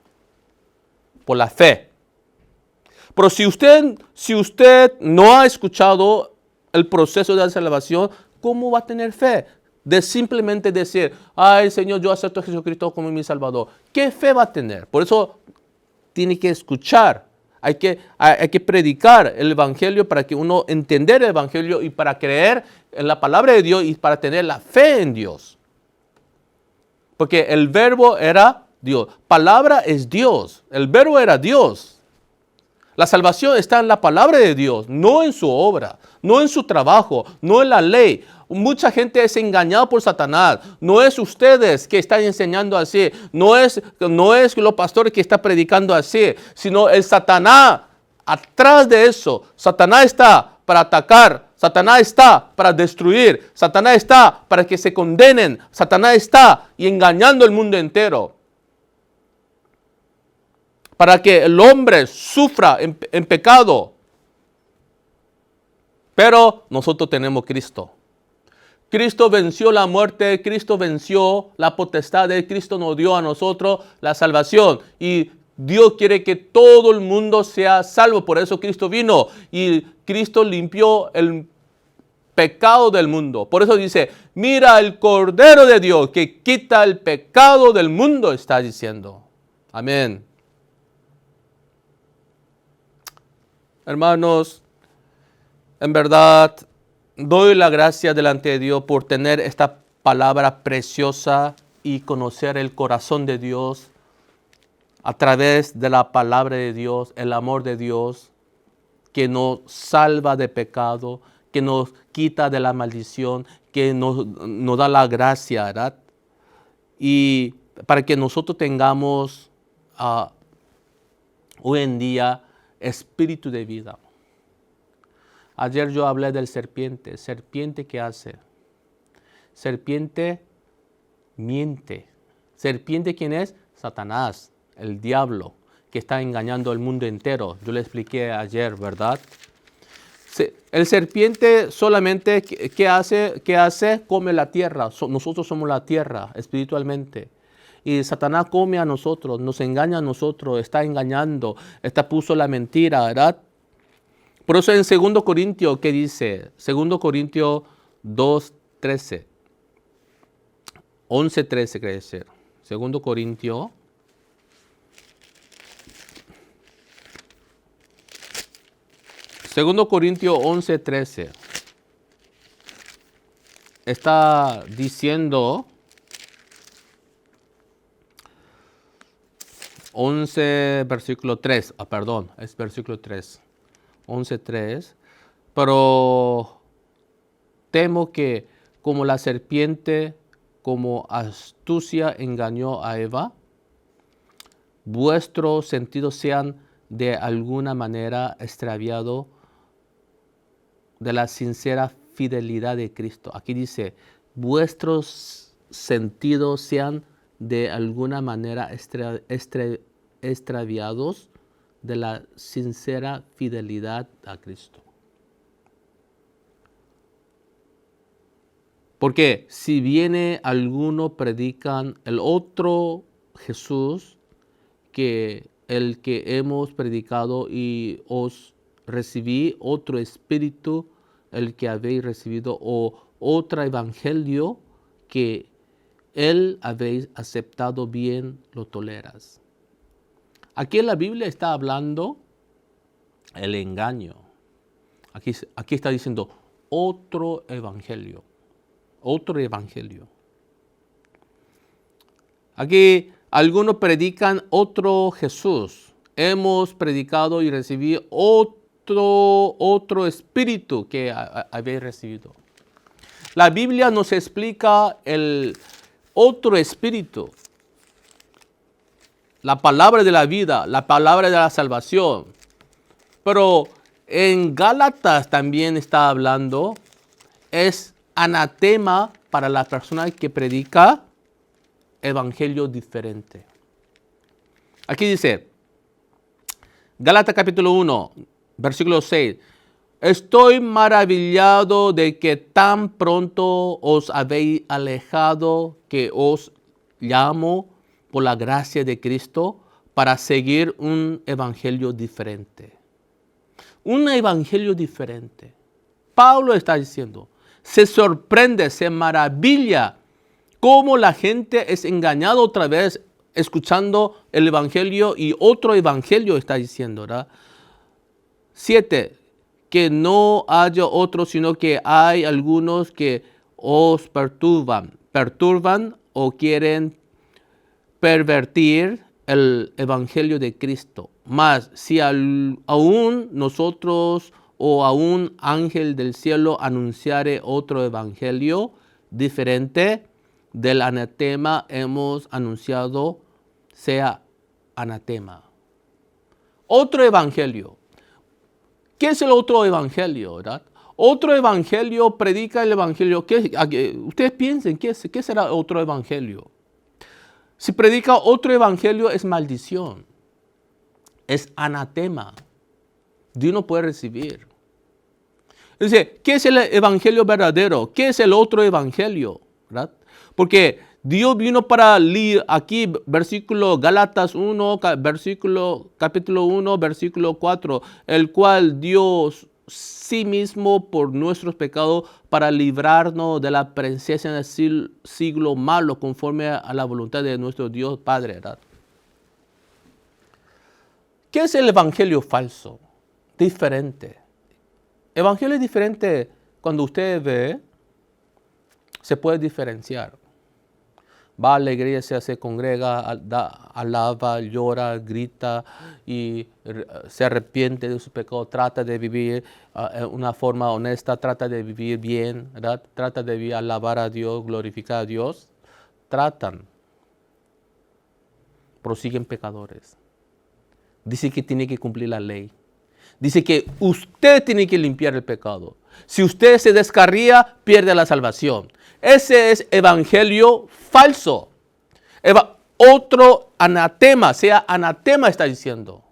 por la fe. Pero si usted no ha escuchado el proceso de la salvación, ¿cómo va a tener fe? De simplemente decir, ay Señor, yo acepto a Jesucristo como mi Salvador. ¿Qué fe va a tener? Por eso tiene que escuchar. Hay que predicar el Evangelio para que uno entienda el Evangelio y para creer en la palabra de Dios y para tener la fe en Dios. Porque el verbo era Dios. Palabra es Dios. El verbo era Dios. La salvación está en la palabra de Dios, no en su obra, no en su trabajo, no en la ley. Mucha gente es engañada por Satanás. No es ustedes que están enseñando así. No es los pastores que están predicando así, sino el Satanás. Atrás de eso, Satanás está para atacar. Satanás está para destruir. Satanás está para que se condenen. Satanás está y engañando al mundo entero. Para que el hombre sufra en pecado. Pero nosotros tenemos Cristo. Cristo venció la muerte, Cristo venció la potestad, Cristo nos dio a nosotros la salvación. Y Dios quiere que todo el mundo sea salvo. Por eso Cristo vino y Cristo limpió el pecado del mundo. Por eso dice, mira el Cordero de Dios que quita el pecado del mundo, está diciendo. Amén. Hermanos, en verdad, doy la gracia delante de Dios por tener esta palabra preciosa y conocer el corazón de Dios a través de la palabra de Dios, el amor de Dios que nos salva de pecado, que nos quita de la maldición, que nos da la gracia, ¿verdad? Y para que nosotros tengamos hoy en día espíritu de vida. Ayer yo hablé del serpiente. ¿Serpiente qué hace? Serpiente miente. ¿Serpiente quién es? Satanás, el diablo, que está engañando al mundo entero. Yo le expliqué ayer, ¿verdad? El serpiente solamente, ¿qué hace? Come la tierra. Nosotros somos la tierra espiritualmente. Y Satanás come a nosotros, nos engaña a nosotros, está engañando, puso la mentira, ¿verdad? Por eso en 2 Corintios, ¿qué dice? 2 Corintios 2:13. 11:13 quiere decir. 2 Corintios. Segundo Corintios 11:13. Está diciendo 11 versículo 3. Perdón, es versículo 3. 11:3. Pero temo que como la serpiente, como astucia engañó a Eva, vuestros sentidos sean de alguna manera extraviados de la sincera fidelidad de Cristo. Aquí dice, vuestros sentidos sean de alguna manera extraviados de la sincera fidelidad a Cristo. Porque si viene alguno predican el otro Jesús que el que hemos predicado y os recibí otro espíritu el que habéis recibido o otro evangelio que él habéis aceptado bien lo toleras. Aquí en la Biblia está hablando el engaño. Aquí está diciendo otro evangelio. Otro evangelio. Aquí algunos predican otro Jesús. Hemos predicado y recibido otro espíritu que habéis recibido. La Biblia nos explica el otro espíritu. La palabra de la vida, la palabra de la salvación. Pero en Gálatas también está hablando es anatema para la persona que predica evangelio diferente. Aquí dice, Gálatas capítulo 1, versículo 6. Estoy maravillado de que tan pronto os habéis alejado, que os llamo por la gracia de Cristo para seguir un evangelio diferente. Un evangelio diferente. Pablo está diciendo, se sorprende, se maravilla cómo la gente es engañada otra vez escuchando el evangelio y otro evangelio está diciendo, ¿verdad? 7. Que no haya otro, sino que hay algunos que os perturban o quieren pervertir el evangelio de Cristo. Mas si aún nosotros o a un ángel del cielo anunciare otro evangelio diferente del anatema hemos anunciado, sea anatema. Otro evangelio. ¿Qué es el otro evangelio, verdad? Otro evangelio predica el evangelio. Ustedes piensen, ¿qué será otro evangelio? Si predica otro evangelio es maldición. Es anatema. Dios no puede recibir. Dice, ¿qué es el evangelio verdadero? ¿Qué es el otro evangelio? ¿Verdad? Porque Dios vino para aquí, versículo Gálatas 1, capítulo 1, versículo 4, el cual Dios sí mismo por nuestros pecados para librarnos de la presencia del siglo malo conforme a la voluntad de nuestro Dios Padre, ¿verdad? ¿Qué es el evangelio falso? Diferente. Evangelio diferente, cuando usted ve, se puede diferenciar. Va a la iglesia, se congrega, alaba, llora, grita y se arrepiente de su pecado, trata de vivir una forma honesta, trata de vivir bien, ¿verdad? Trata de alabar a Dios, glorificar a Dios. Tratan, prosiguen pecadores. Dice que tiene que cumplir la ley. Dice que usted tiene que limpiar el pecado. Si usted se descarría, pierde la salvación. Ese es evangelio falso. Otro anatema, sea anatema está diciendo.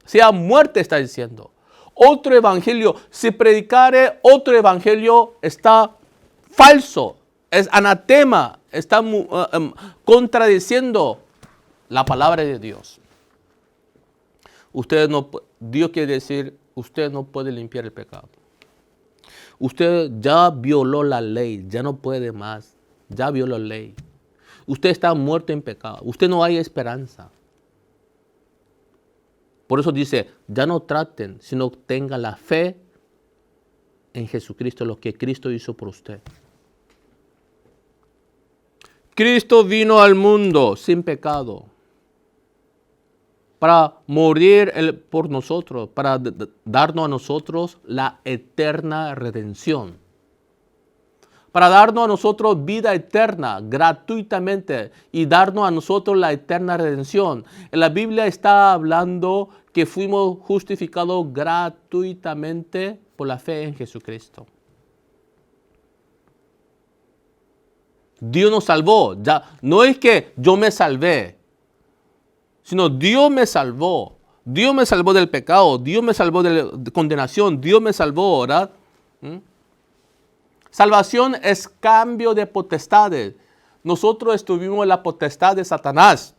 Sea muerte está diciendo. Otro evangelio, si predicare otro evangelio está falso. Es anatema, está contradiciendo la palabra de Dios. Dios quiere decir, usted no puede limpiar el pecado. Usted ya violó la ley, ya no puede más. Ya violó la ley. Usted está muerto en pecado. Usted no hay esperanza. Por eso dice, ya no traten, sino tengan la fe en Jesucristo, lo que Cristo hizo por usted. Cristo vino al mundo sin pecado para morir por nosotros, para darnos a nosotros la eterna redención. Para darnos a nosotros vida eterna gratuitamente y darnos a nosotros la eterna redención. En la Biblia está hablando que fuimos justificados gratuitamente por la fe en Jesucristo. Dios nos salvó. Ya, no es que yo me salvé, sino Dios me salvó. Dios me salvó del pecado. Dios me salvó de la condenación. Dios me salvó, ¿verdad? Salvación es cambio de potestades. Nosotros estuvimos en la potestad de Satanás.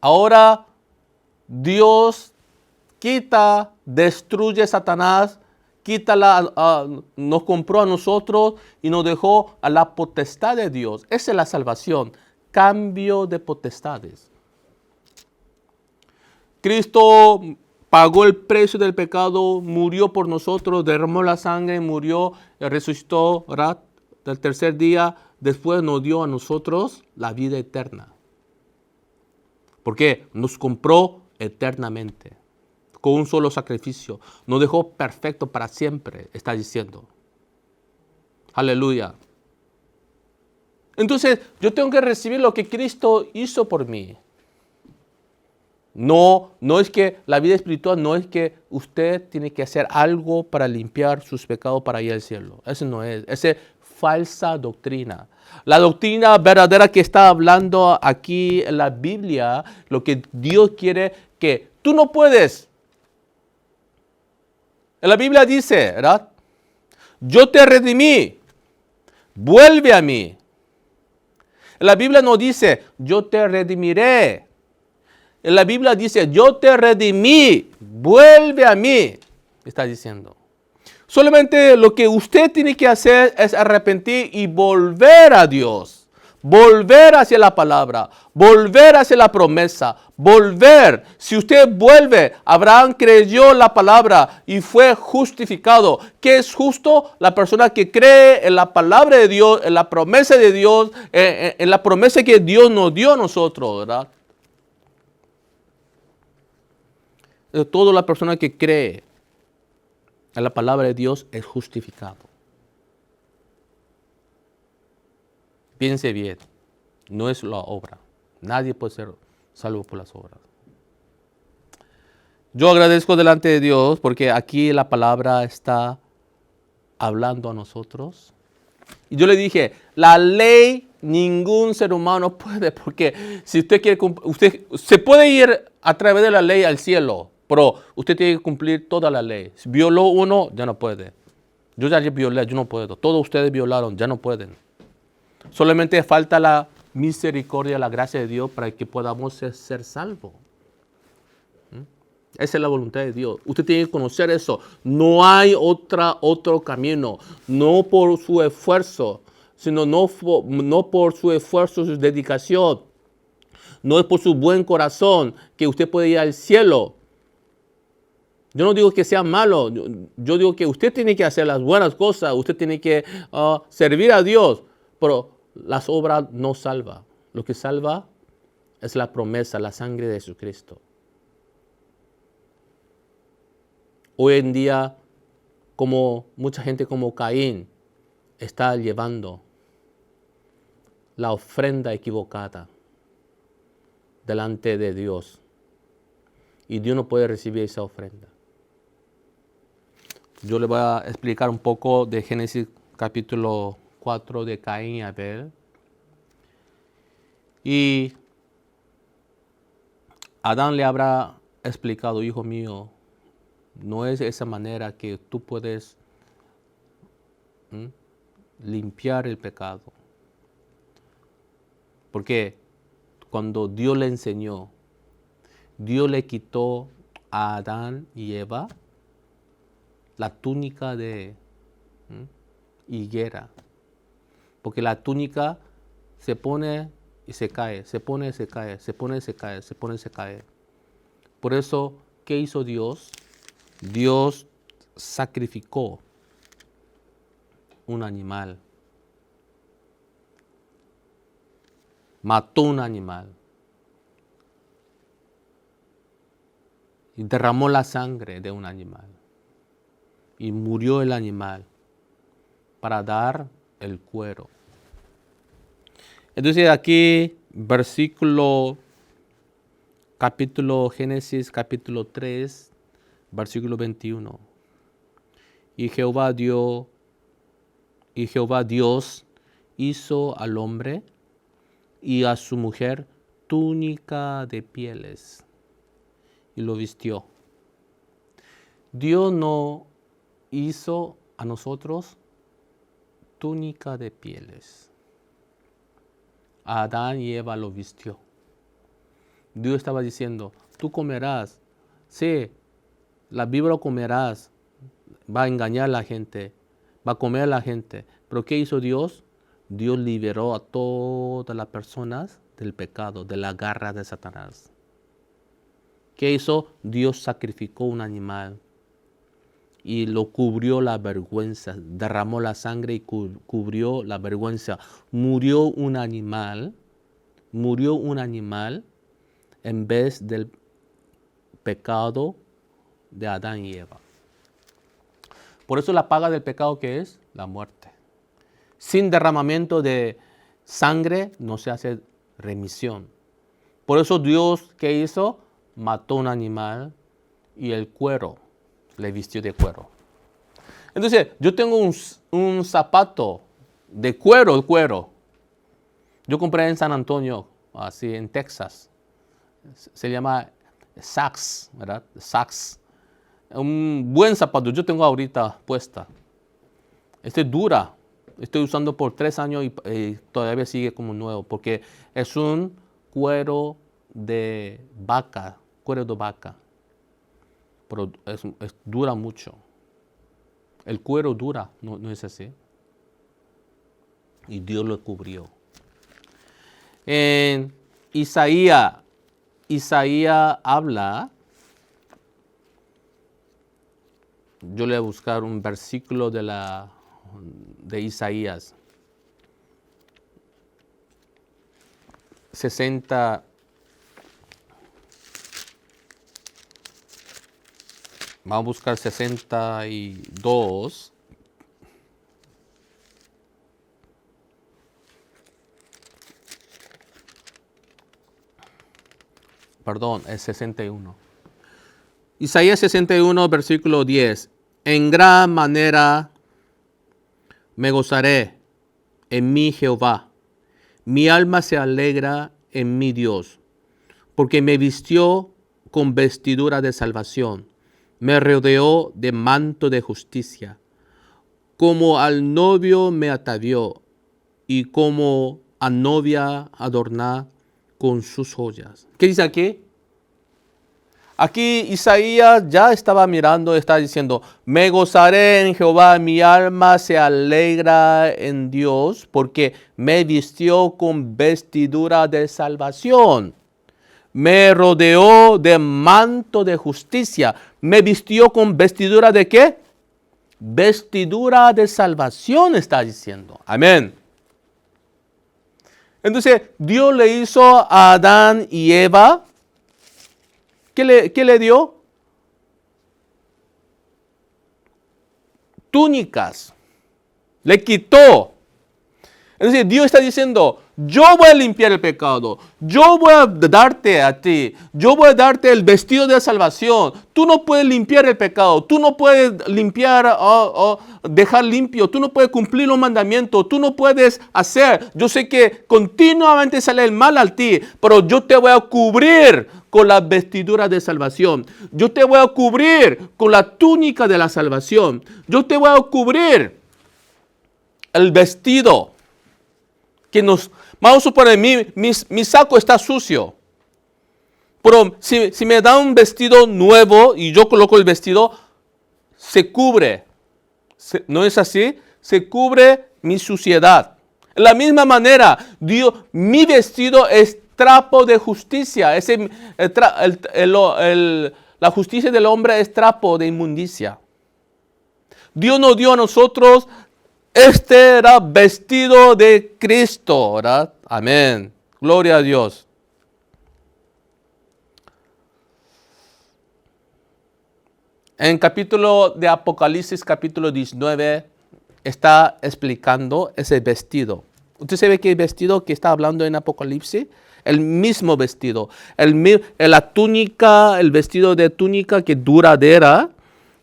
Ahora Dios quita, destruye a Satanás, nos compró a nosotros y nos dejó a la potestad de Dios. Esa es la salvación, cambio de potestades. Cristo pagó el precio del pecado, murió por nosotros, derramó la sangre, murió, resucitó, ¿verdad? El tercer día, después nos dio a nosotros la vida eterna. Porque nos compró eternamente, con un solo sacrificio. Nos dejó perfecto para siempre, está diciendo. Aleluya. Entonces, yo tengo que recibir lo que Cristo hizo por mí. No es que la vida espiritual no es que usted tiene que hacer algo para limpiar sus pecados para ir al cielo. Eso no es. Esa es falsa doctrina. La doctrina verdadera que está hablando aquí en la Biblia, lo que Dios quiere que tú no puedes. En la Biblia dice, ¿verdad? Yo te redimí. Vuelve a mí. En la Biblia no dice, yo te redimiré. En la Biblia dice, yo te redimí, vuelve a mí. Está diciendo. Solamente lo que usted tiene que hacer es arrepentir y volver a Dios. Volver hacia la palabra. Volver hacia la promesa. Volver. Si usted vuelve, Abraham creyó la palabra y fue justificado. ¿Qué es justo? La persona que cree en la palabra de Dios, en la promesa de Dios, en la promesa que Dios nos dio a nosotros, ¿verdad? Toda la persona que cree en la palabra de Dios es justificado. Piense bien, no es la obra. Nadie puede ser salvo por las obras. Yo agradezco delante de Dios porque aquí la palabra está hablando a nosotros. Y yo le dije, la ley ningún ser humano puede, porque si usted quiere, usted se puede ir a través de la ley al cielo, pero usted tiene que cumplir toda la ley. Si violó uno, ya no puede. Yo ya violé, yo no puedo. Todos ustedes violaron, ya no pueden. Solamente falta la misericordia, la gracia de Dios para que podamos ser salvos. Esa es la voluntad de Dios. Usted tiene que conocer eso. No hay otro camino. No por su esfuerzo, sino no por su esfuerzo, su dedicación. No es por su buen corazón que usted puede ir al cielo. Yo no digo que sea malo. Yo digo que usted tiene que hacer las buenas cosas. Usted tiene que servir a Dios. Pero las obras no salvan. Lo que salva es la promesa, la sangre de Jesucristo. Hoy en día, como mucha gente como Caín está llevando la ofrenda equivocada delante de Dios. Y Dios no puede recibir esa ofrenda. Yo le voy a explicar un poco de Génesis capítulo 4 de Caín y Abel. Y Adán le habrá explicado, hijo mío, no es de esa manera que tú puedes limpiar el pecado. Porque cuando Dios le enseñó, Dios le quitó a Adán y Eva la túnica de higuera. Porque la túnica se pone y se cae, se pone y se cae, se pone y se cae, se pone y se cae. Por eso, ¿qué hizo Dios? Dios sacrificó un animal. Mató un animal. Y derramó la sangre de un animal. Y murió el animal para dar el cuero. Entonces aquí, Génesis capítulo 3, versículo 21. Y Jehová Dios hizo al hombre y a su mujer túnica de pieles y lo vistió. Dios no hizo a nosotros túnica de pieles. A Adán y Eva lo vistió. Dios estaba diciendo, tú comerás. Sí, la víbora comerás. Va a engañar a la gente. Va a comer a la gente. Pero ¿qué hizo Dios? Dios liberó a todas las personas del pecado, de la garra de Satanás. ¿Qué hizo? Dios sacrificó un animal y lo cubrió la vergüenza, derramó la sangre y cubrió la vergüenza. Murió un animal en vez del pecado de Adán y Eva. Por eso la paga del pecado, ¿qué es? La muerte. Sin derramamiento de sangre no se hace remisión. Por eso Dios, ¿qué hizo? mató un animal y el cuero, le vistió de cuero. Entonces, yo tengo un zapato de cuero. Yo compré en San Antonio, así en Texas. Se llama Saks, ¿verdad? Saks. Un buen zapato, yo tengo ahorita puesta. Este dura. Estoy usando por 3 años y todavía sigue como nuevo, porque es un cuero de vaca, pero dura mucho. El cuero dura, no es así. Y Dios lo cubrió. En Isaías habla, yo le voy a buscar un versículo de Isaías 60. Vamos a buscar 62. Perdón, es 61. Isaías 61, versículo 10. En gran manera me gozaré en mi Jehová. Mi alma se alegra en mi Dios, porque me vistió con vestidura de salvación. Me rodeó de manto de justicia. Como al novio me atavió y como a novia adorná con sus joyas. ¿Qué dice aquí? Aquí Isaías ya estaba mirando, está diciendo, me gozaré en Jehová, mi alma se alegra en Dios, porque me vistió con vestidura de salvación. Me rodeó de manto de justicia. ¿Me vistió con vestidura de qué? Vestidura de salvación, está diciendo. Amén. Entonces, Dios le hizo a Adán y Eva. ¿Qué le dio? Túnicas. Le quitó. Entonces, Dios está diciendo, yo voy a limpiar el pecado. Yo voy a darte a ti. Yo voy a darte el vestido de salvación. Tú no puedes limpiar el pecado. Tú no puedes limpiar o dejar limpio. Tú no puedes cumplir los mandamientos. Tú no puedes hacer. Yo sé que continuamente sale el mal a ti, pero yo te voy a cubrir con la vestidura de salvación. Yo te voy a cubrir con la túnica de la salvación. Yo te voy a cubrir el vestido. Vamos a suponer, mi saco está sucio. Pero si me da un vestido nuevo y yo coloco el vestido, se cubre. ¿No es así? Se cubre mi suciedad. De la misma manera, mi vestido es trapo de justicia. La justicia del hombre es trapo de inmundicia. Dios nos dio a nosotros. Este era vestido de Cristo, ¿verdad? Amén. Gloria a Dios. En capítulo de Apocalipsis, capítulo 19, está explicando ese vestido. ¿Usted sabe qué vestido que está hablando en Apocalipsis? El mismo vestido. La túnica, el vestido de túnica que duradera.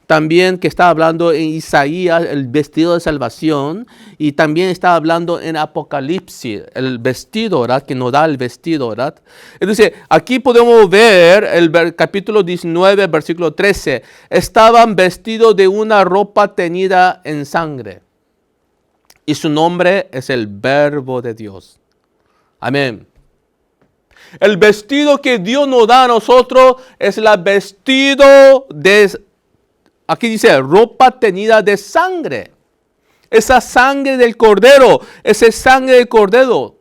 También que está hablando en Isaías, el vestido de salvación. Y también está hablando en Apocalipsis, el vestido, ¿verdad? Que nos da el vestido, ¿verdad? Entonces, aquí podemos ver el capítulo 19, versículo 13. Estaban vestidos de una ropa teñida en sangre. Y su nombre es el Verbo de Dios. Amén. El vestido que Dios nos da a nosotros es el vestido de... Aquí dice, ropa teñida de sangre. Esa sangre del Cordero, esa sangre del Cordero.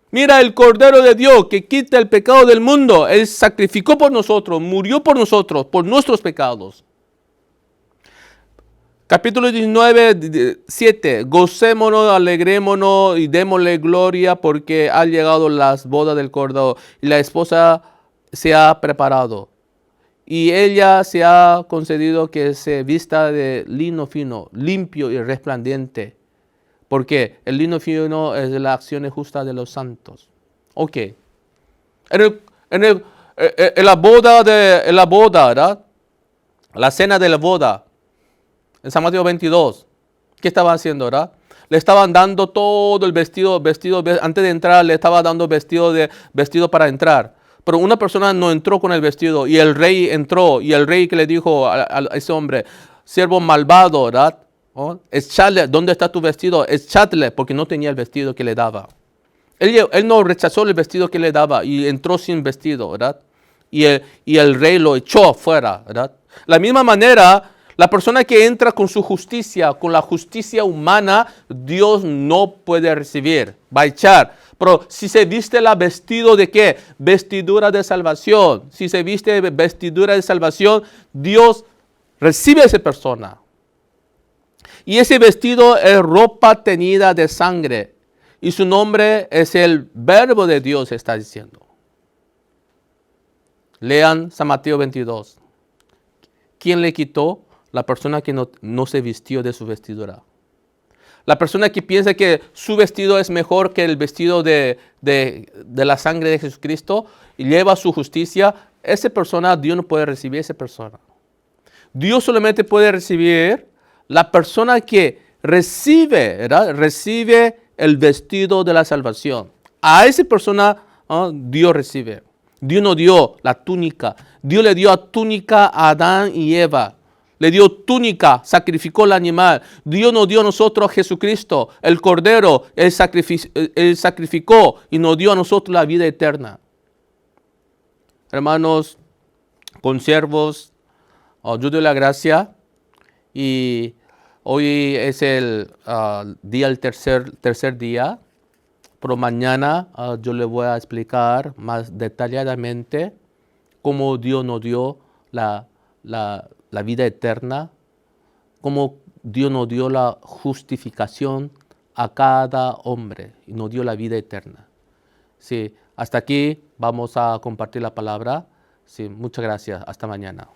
Mira el Cordero de Dios que quita el pecado del mundo. Él sacrificó por nosotros, murió por nosotros, por nuestros pecados. Capítulo 19, 7. Gocémonos, alegrémonos y démosle gloria porque han llegado las bodas del Cordero y la esposa se ha preparado. Y ella se ha concedido que se vista de lino fino, limpio y resplandeciente. Porque el lino fino es la acción justa de los santos. Ok. en la boda, ¿verdad? La cena de la boda, en San Mateo 22, ¿qué estaban haciendo, verdad? Le estaban dando todo el vestido, antes de entrar le estaba dando vestido para entrar. Pero una persona no entró con el vestido y el rey entró y el rey que le dijo a ese hombre, siervo malvado, ¿verdad? ¿Oh? Echadle, ¿dónde está tu vestido? Echadle, porque no tenía el vestido que le daba. Él no rechazó el vestido que le daba y entró sin vestido, ¿verdad? Y el rey lo echó afuera, ¿verdad? La misma manera, la persona que entra con su justicia, con la justicia humana, Dios no puede recibir, va a echar. Pero si se viste la vestido de qué? Vestidura de salvación. Si se viste vestidura de salvación, Dios recibe a esa persona. Y ese vestido es ropa teñida de sangre. Y su nombre es el verbo de Dios, está diciendo. Lean San Mateo 22. ¿Quién le quitó? La persona que no se vistió de su vestidura. La persona que piensa que su vestido es mejor que el vestido de la sangre de Jesucristo y lleva su justicia, esa persona, Dios no puede recibir a esa persona. Dios solamente puede recibir la persona que recibe, ¿verdad? Recibe el vestido de la salvación. A esa persona Dios recibe. Dios no dio la túnica. Dios le dio túnica a Adán y Eva. Le dio túnica, sacrificó el animal. Dios nos dio a nosotros a Jesucristo, el Cordero. Él sacrificó y nos dio a nosotros la vida eterna. Hermanos, consiervos, yo doy la gracia y hoy es el tercer día, pero mañana yo le voy a explicar más detalladamente cómo Dios nos dio la vida eterna, cómo Dios nos dio la justificación a cada hombre y nos dio la vida eterna. Sí, hasta aquí vamos a compartir la palabra. Sí, muchas gracias. Hasta mañana.